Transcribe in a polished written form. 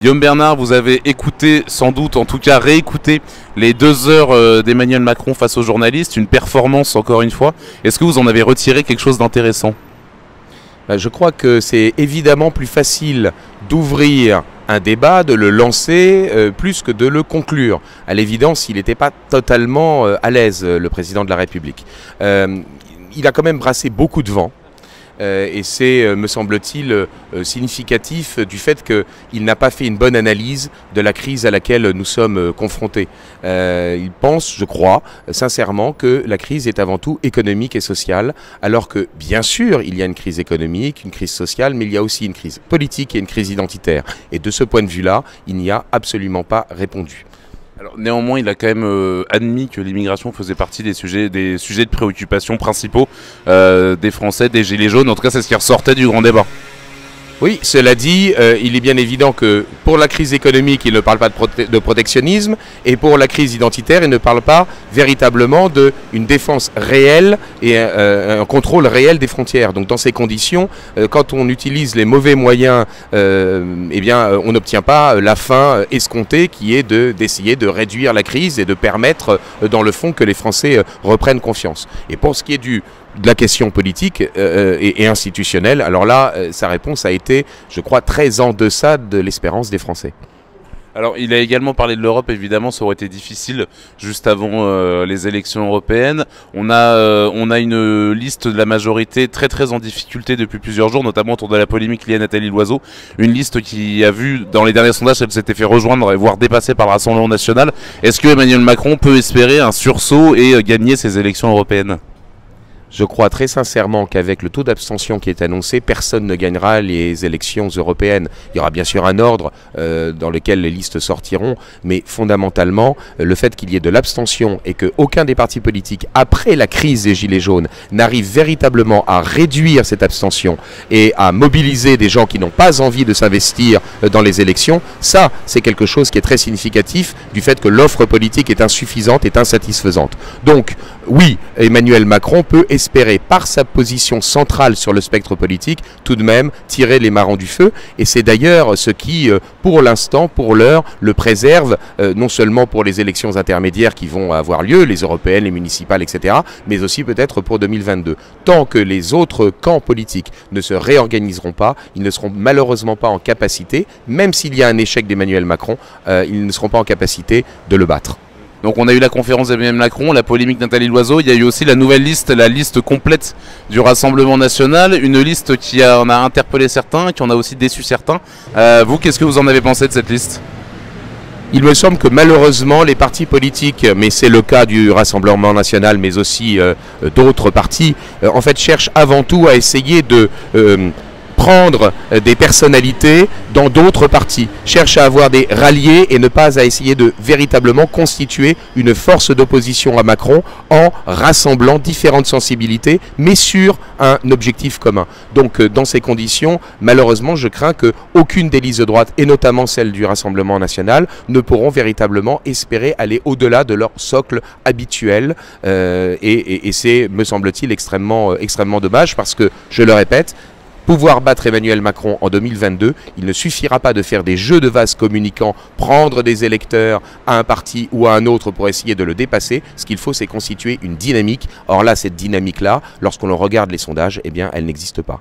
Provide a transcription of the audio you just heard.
Guillaume Bernard, vous avez écouté, sans doute, en tout cas réécouté les 2 heures d'Emmanuel Macron face aux journalistes, une performance encore une fois. Est-ce que vous en avez retiré quelque chose d'intéressant? Je crois que c'est évidemment plus facile d'ouvrir un débat, de le lancer, plus que de le conclure. À l'évidence, il n'était pas totalement à l'aise, le président de la République. Il a quand même brassé beaucoup de vent. Et c'est, me semble-t-il, significatif du fait qu'il n'a pas fait une bonne analyse de la crise à laquelle nous sommes confrontés. Il pense, je crois, sincèrement que la crise est avant tout économique et sociale, alors que, bien sûr, il y a une crise économique, une crise sociale, mais il y a aussi une crise politique et une crise identitaire. Et de ce point de vue-là, il n'y a absolument pas répondu. Alors, néanmoins, il a quand même admis que l'immigration faisait partie des sujets de préoccupation principaux des Français, des Gilets jaunes. En tout cas, c'est ce qui ressortait du grand débat. Oui, cela dit, il est bien évident que pour la crise économique, il ne parle pas de protectionnisme, et pour la crise identitaire, il ne parle pas véritablement d'une défense réelle et un contrôle réel des frontières. Donc dans ces conditions, quand on utilise les mauvais moyens, eh bien, on n'obtient pas la fin escomptée qui est d'essayer de réduire la crise et de permettre, dans le fond, que les Français reprennent confiance. Et pour ce qui est de la question politique et institutionnelle, alors là, sa réponse a été, je crois, très en deçà de l'espérance des Français. Alors, il a également parlé de l'Europe, évidemment, ça aurait été difficile juste avant les élections européennes. On a une liste de la majorité très en difficulté depuis plusieurs jours, notamment autour de la polémique liée à Nathalie Loiseau. Une liste qui a vu, dans les derniers sondages, elle s'était fait rejoindre et voire dépasser par le Rassemblement national. Est-ce que Emmanuel Macron peut espérer un sursaut et gagner ces élections européennes ? Je crois très sincèrement qu'avec le taux d'abstention qui est annoncé, personne ne gagnera les élections européennes. Il y aura bien sûr un ordre dans lequel les listes sortiront, mais fondamentalement, le fait qu'il y ait de l'abstention et qu'aucun des partis politiques, après la crise des Gilets jaunes, n'arrive véritablement à réduire cette abstention et à mobiliser des gens qui n'ont pas envie de s'investir dans les élections, ça, c'est quelque chose qui est très significatif du fait que l'offre politique est insuffisante, est insatisfaisante. Donc, oui, Emmanuel Macron peut espérer, par sa position centrale sur le spectre politique, tout de même tirer les marrons du feu. Et c'est d'ailleurs ce qui, pour l'instant, pour l'heure, le préserve, non seulement pour les élections intermédiaires qui vont avoir lieu, les européennes, les municipales, etc., mais aussi peut-être pour 2022. Tant que les autres camps politiques ne se réorganiseront pas, ils ne seront malheureusement pas en capacité, même s'il y a un échec d'Emmanuel Macron, ils ne seront pas en capacité de le battre. Donc on a eu la conférence d'Emmanuel Macron, la polémique Nathalie Loiseau, il y a eu aussi la nouvelle liste, la liste complète du Rassemblement national, une liste qui en a interpellé certains, qui en a aussi déçu certains. Vous, qu'est-ce que vous en avez pensé de cette liste ? Il me semble que malheureusement les partis politiques, mais c'est le cas du Rassemblement national, mais aussi d'autres partis, en fait cherchent avant tout à essayer de prendre des personnalités dans d'autres partis, cherche à avoir des ralliés et ne pas à essayer de véritablement constituer une force d'opposition à Macron en rassemblant différentes sensibilités mais sur un objectif commun. Donc dans ces conditions, malheureusement je crains qu'aucune des listes de droite et notamment celle du Rassemblement national ne pourront véritablement espérer aller au-delà de leur socle habituel et c'est, me semble-t-il, extrêmement dommage parce que, je le répète, pouvoir battre Emmanuel Macron en 2022, il ne suffira pas de faire des jeux de vases communicants, prendre des électeurs à un parti ou à un autre pour essayer de le dépasser. Ce qu'il faut, c'est constituer une dynamique. Or là, cette dynamique-là, lorsqu'on regarde les sondages, eh bien, elle n'existe pas.